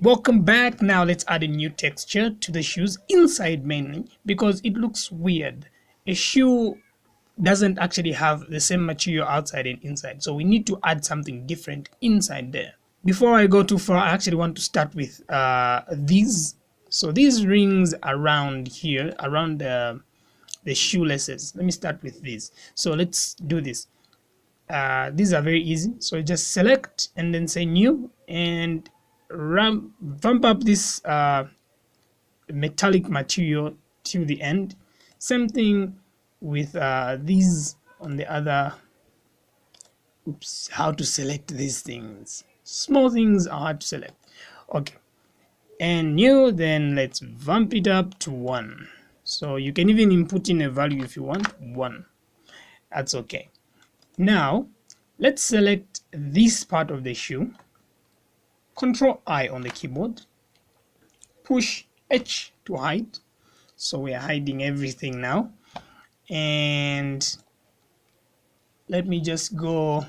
Welcome back. Now let's add a new texture to the shoes inside, mainly because it looks weird. A shoe doesn't actually have the same material outside and inside, so we need to add something different inside there. Before I go too far, I actually want to start with these. So these rings around here, around the shoelaces. Let me start with these. So let's do this. These are very easy, so just select and then say new and bump up this metallic material to the end. Same thing with these on the other. Oops, how to select these things? Small things are hard to select. Okay, and new, then let's bump it up to 1. So you can even input in a value if you want 1. That's okay. Now let's select this part of the shoe. Control I on the keyboard, push H to hide, so we are hiding everything now. And let me just go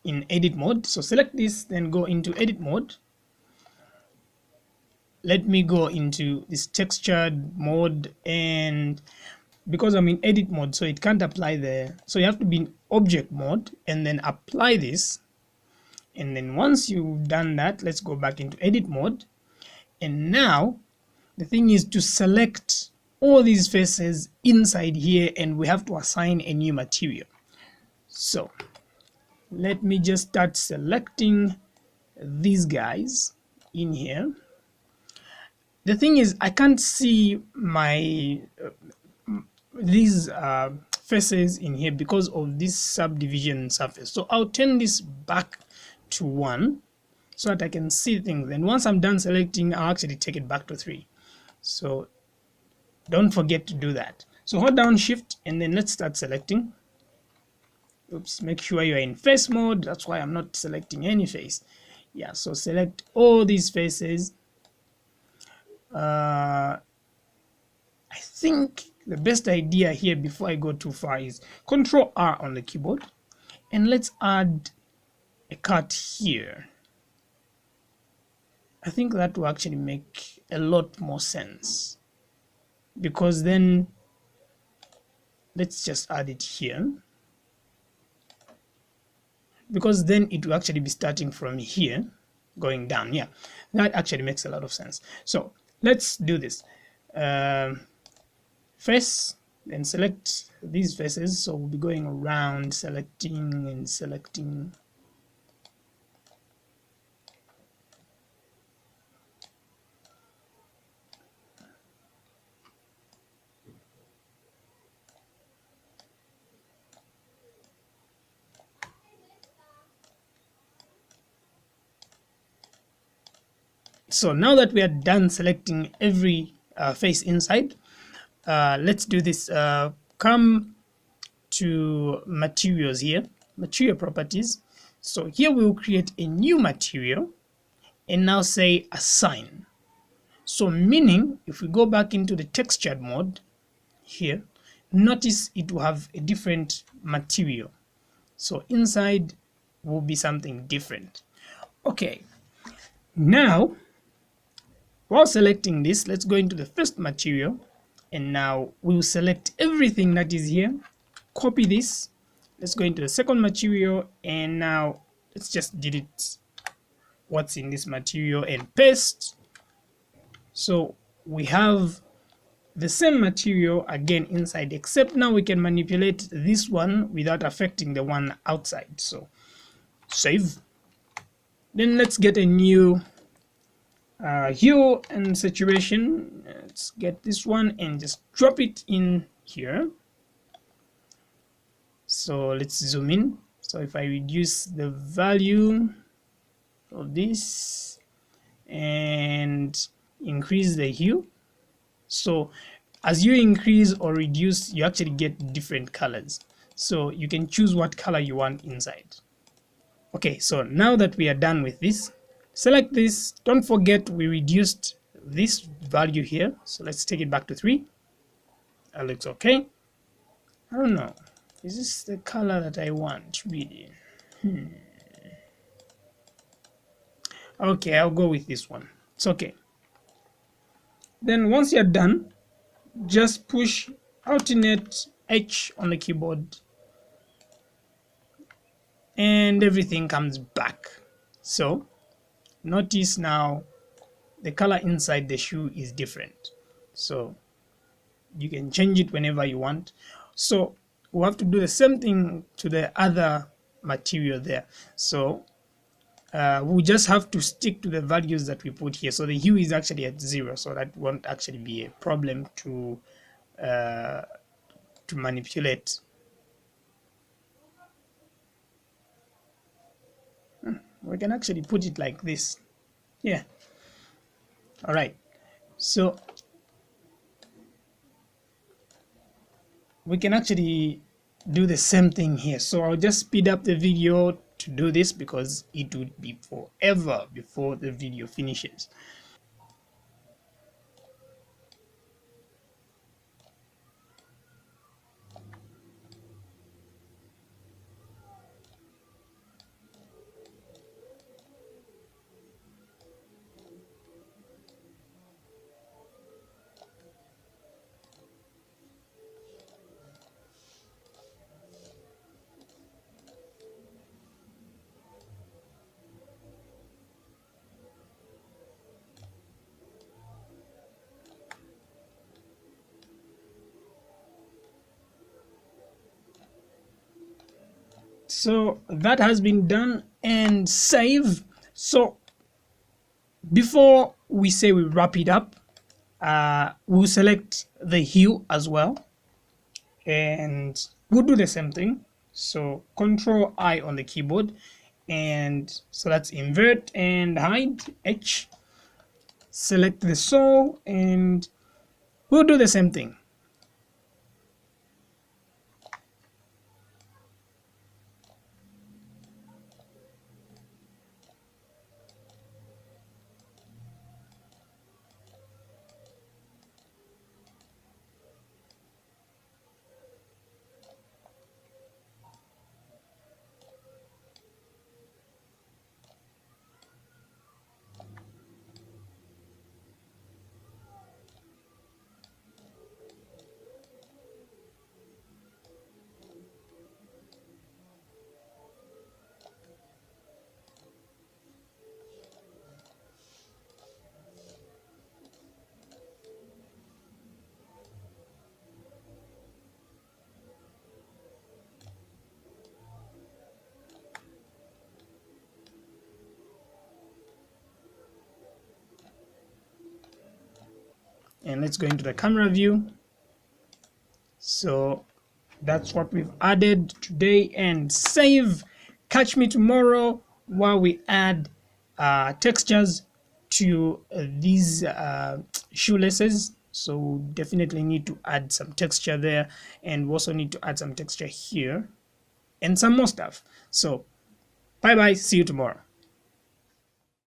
in edit mode. So select this, then go into edit mode. Let me go into this textured mode, and because I'm in edit mode, so it can't apply there, so you have to be in object mode and then apply this. And then once you've done that, let's go back into edit mode. And now the thing is to select all these faces inside here, and we have to assign a new material. So let me just start selecting these guys in here. The thing is I can't see my these faces in here because of this subdivision surface, so I'll turn this back to 1 so that I can see things. Then once I'm done selecting, I'll actually take it back to 3. So don't forget to do that. So hold down shift and then let's start selecting. Oops, make sure you're in face mode. That's why I'm not selecting any face. Yeah, so select all these faces. I think the best idea here before I go too far is Control R on the keyboard, and let's add a cut here. I think that will actually make a lot more sense, because then let's just add it here, because then it will actually be starting from here going down. Yeah, that actually makes a lot of sense. So let's do this. Face, then select these faces, so we'll be going around selecting and selecting. So now that we are done selecting every face inside, let's do this. Come to materials here, material properties. So here we will create a new material and now say assign. So meaning if we go back into the textured mode here, notice it will have a different material. So inside will be something different. Okay, now while selecting this, let's go into the first material, and now we'll select everything that is here, copy this, let's go into the second material, and now let's just delete what's in this material and paste. So we have the same material again inside, except now we can manipulate this one without affecting the one outside. So save, then let's get a new hue and saturation. Let's get this one and just drop it in here. So let's zoom in. So if I reduce the value of this and increase the hue, so as you increase or reduce, you actually get different colors, so you can choose what color you want inside. Okay, so now that we are done with this, select this. Don't forget we reduced this value here, so let's take it back to 3. That looks okay. I don't know, is this the color that I want really? Okay, I'll go with this one. It's okay. Then once you're done, just push alternate H on the keyboard and everything comes back. So notice now the color inside the shoe is different. So you can change it whenever you want. So we have to do the same thing to the other material there. So we just have to stick to the values that we put here. So the hue is actually at 0, so that won't actually be a problem uh, to manipulate. We can actually put it like this. Yeah. All right. So we can actually do the same thing here. So I'll just speed up the video to do this because it would be forever before the video finishes. So that has been done and save. So before we say we wrap it up, we'll select the hue as well and we'll do the same thing. So Control I on the keyboard, and so that's invert and hide H. Select the sole and we'll do the same thing. And let's go into the camera view. So that's what we've added today, and save. Catch me tomorrow while we add textures to these shoelaces. So we definitely need to add some texture there, and we also need to add some texture here and some more stuff. So bye bye, see you tomorrow.